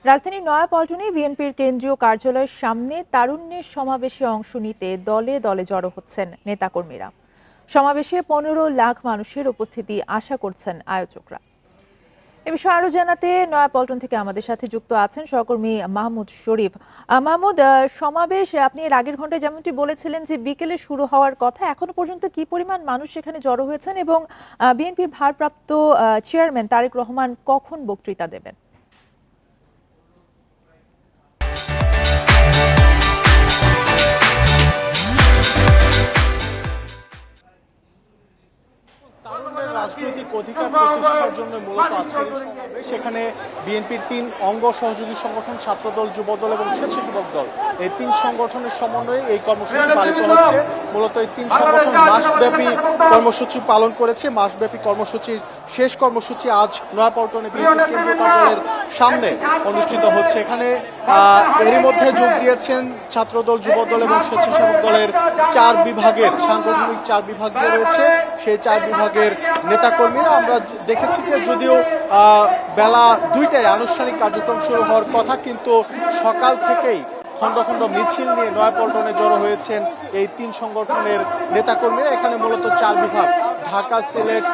রাজধানীর নয়াপল্টনে বিএনপির কেন্দ্রীয় কার্যালয়ের সামনে তারুণ্যের সমাবেশে অংশ নিতে দলে দলে জড়ো হচ্ছেন নেতাকর্মীরা। সমাবেশে 15 লাখ মানুষের উপস্থিতি আশা করছেন আয়োজকরা। এ বিষয়ে আরো জানাতে নয়াপল্টন থেকে আমাদের সাথে যুক্ত আছেন সহকর্মী মাহমুদ শরীফ। মাহমুদ, সমাবেশ আপনি এর আগের ঘন্টায় যেমনটি বলেছিলেন যে বিকেলে শুরু হওয়ার কথা, এখনো পর্যন্ত কি পরিমাণ মানুষ সেখানে জড়ো হয়েছেন এবং বিএনপির ভারপ্রাপ্ত চেয়ারম্যান তারেক রহমান কখন বক্তৃতা দেবেন? তারুণ্যের রাজনৈতিক অধিকার প্রতিষ্ঠার জন্য মূলত আজকের এই সমাবেশ। সেখানে বিএনপির 3 অঙ্গ সহযোগী সংগঠন ছাত্রদল, যুবদল এবং স্বেচ্ছাসেবক দল, এই 3 সংগঠনের সমন্বয়ে এই কর্মসূচি পালিত হচ্ছে। মূলত এই 3 সংগঠন মাসব্যাপী কর্মসূচি পালন করেছে। মাসব্যাপী কর্মসূচির শেষ কর্মসূচি আজ নয়াপল্টনে বিএনপির কেন্দ্রীয় কার্যালয়ের সামনে অনুষ্ঠিত হচ্ছে। এখানে এরই মধ্যে যোগ দিয়েছেন ছাত্রদল, যুবদল এবং স্বেচ্ছাসেবক দলের 4 বিভাগের সাংগঠনিক 4 বিভাগ যে রয়েছে, সেই 4 বিভাগের নেতাকর্মীরা। আমরা দেখেছি যে যদিও বেলা 2টায় আনুষ্ঠানিক কার্যক্রম শুরু হওয়ার কথা, কিন্তু সকাল থেকেই খণ্ড খণ্ড মিছিল নিয়ে নয়াপল্টনে জড়ো হয়েছেন এই 3 সংগঠনের নেতাকর্মীরা। এখানে মূলত 4 বিভাগ, ঢাকা, সিলেট,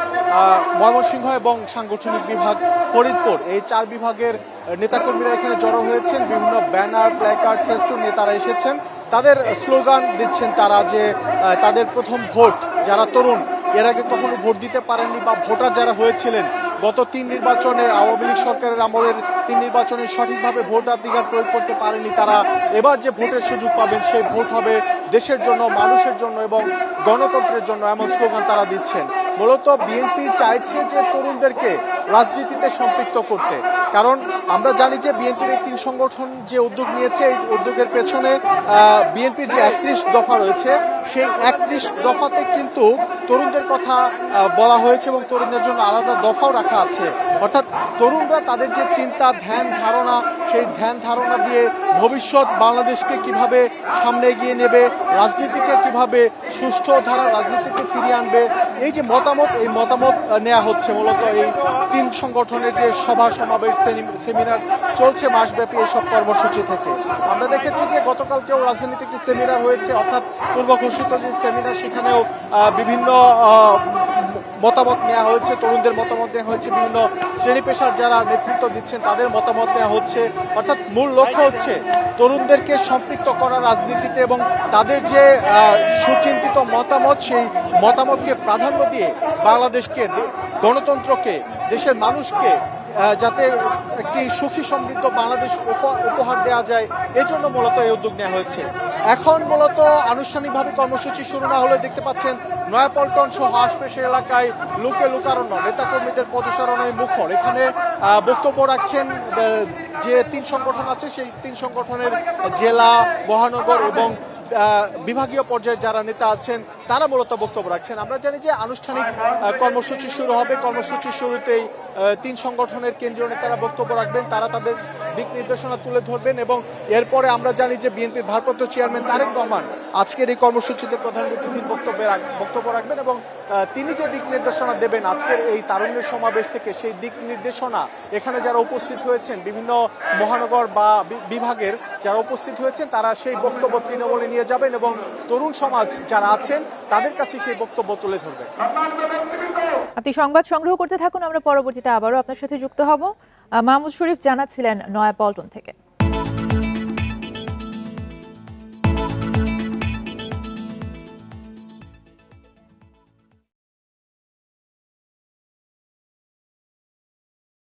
ময়মনসিংহ এবং সাংগঠনিক বিভাগ ফরিদপুর, এই 4 বিভাগের নেতাকর্মীরা এখানে জড়ো হয়েছেন। বিভিন্ন ব্যানার, প্ল্যাকার্ড, ফেস্টুন নিয়ে তারা এসেছেন। তাদের স্লোগান দিচ্ছেন তারা যে তাদের প্রথম ভোট, যারা তরুণ এর আগে কখনো ভোট দিতে পারেননি বা ভোটার যারা হয়েছিলেন গত 3 নির্বাচনে, আওয়ামী লীগ সরকারের আমলের 3 নির্বাচনে সঠিকভাবে ভোটাধিকার প্রয়োগ করতে পারেনি, তারা এবার যে ভোটের সুযোগ পাবেন সেই ভোট হবে দেশের জন্য, মানুষের জন্য এবং গণতন্ত্রের জন্য, এমন স্লোগান তারা দিচ্ছেন। মূলত বিএনপি চাইছে যে তরুণদেরকে রাজনীতিতে সম্পৃক্ত করতে, কারণ আমরা জানি যে বিএনপির এই 3 সংগঠন যে উদ্যোগ নিয়েছে, এই উদ্যোগের পেছনে বিএনপির যে 31 দফা রয়েছে, সেই 31 দফাতে কিন্তু তরুণদের কথা বলা হয়েছে এবং তরুণদের জন্য আলাদা দফাও রাখা আছে। অর্থাৎ তরুণরা তাদের যে চিন্তা, ধ্যান ধারণা, সেই ধ্যান ধারণা দিয়ে ভবিষ্যৎ বাংলাদেশকে কিভাবে সামনে এগিয়ে নেবে, রাজনীতিকে কিভাবে সুষ্ঠু ধারা রাজনীতিতে ফিরিয়ে আনবে, এই যে মতামত, এই মতামত নেওয়া হচ্ছে। মূলত এই 3 সংগঠনের যে সভা সমাবেশ, সেমিনার চলছে মাসব্যাপী এইসব কর্মসূচি থেকে। আমরা দেখেছি যে গতকালকেও রাজধানীতে একটি সেমিনার হয়েছে, অর্থাৎ পূর্ব ঘোষিত যে সেমিনার, সেখানেও বিভিন্ন মতামত নেওয়া হয়েছে, তরুণদের মতামত নেওয়া হয়েছে, বিভিন্ন শ্রেণী পেশার যারা নেতৃত্ব দিচ্ছেন তাদের মতামত নেওয়া হচ্ছে। অর্থাৎ মূল লক্ষ্য হচ্ছে তরুণদেরকে সম্পৃক্ত করা রাজনীতিতে এবং তাদের যে সুচিন্তিত মতামত, সেই মতামতকে প্রাধান্য দিয়ে বাংলাদেশকে, গণতন্ত্রকে, দেশের মানুষকে যাতে একটি সুখী সমৃদ্ধ বাংলাদেশ উপহার দেওয়া যায়, এজন্য মূলত এই উদ্যোগ নেওয়া হয়েছে। এখন মূলত আনুষ্ঠানিকভাবে কর্মসূচি শুরু না হলে দেখতে পাচ্ছেন নয়াপল্টন সহ আশপাশের এলাকায় লোকে লোকারণ্য, নেতাকর্মীদের পদচারণায় মুখর। এখানে বক্তব্য রাখছেন যে 3 সংগঠন আছে, সেই 3 সংগঠনের জেলা, মহানগর এবং বিভাগীয় পর্যায়ে যারা নেতা আছেন তারা মূলত বক্তব্য রাখছেন। আমরা জানি যে আনুষ্ঠানিক কর্মসূচি শুরু হবে। কর্মসূচির শুরুতেই 3 সংগঠনের কেন্দ্রীয় নেতারা বক্তব্য রাখবেন, তারা তাদের দিক নির্দেশনা তুলে ধরবেন এবং এরপরে আমরা জানি যে বিএনপির ভারপ্রাপ্ত চেয়ারম্যান তারেক রহমান আজকের এই কর্মসূচিতে প্রধান অতিথির বক্তব্য রাখবেন এবং তিনি যে দিক নির্দেশনা দেবেন আজকের এই তারুণ্যের সমাবেশ থেকে, সেই দিক নির্দেশনা এখানে যারা উপস্থিত হয়েছেন, বিভিন্ন মহানগর বা বিভাগের যারা উপস্থিত হয়েছেন, তারা সেই বক্তব্য তৃণমূলে নিয়ে যাবেন এবং তরুণ সমাজ যারা আছেন তাদের কাছে সেই বক্তব্য তুলে ধরবেন। আপনি সংবাদ সংগ্রহ করতে থাকুন, আমরা পরবর্তীতে আবারও আপনার সাথে যুক্ত হব। মাহমুদ শরীফ জানাচ্ছিলেন নয়াপল্টন থেকে।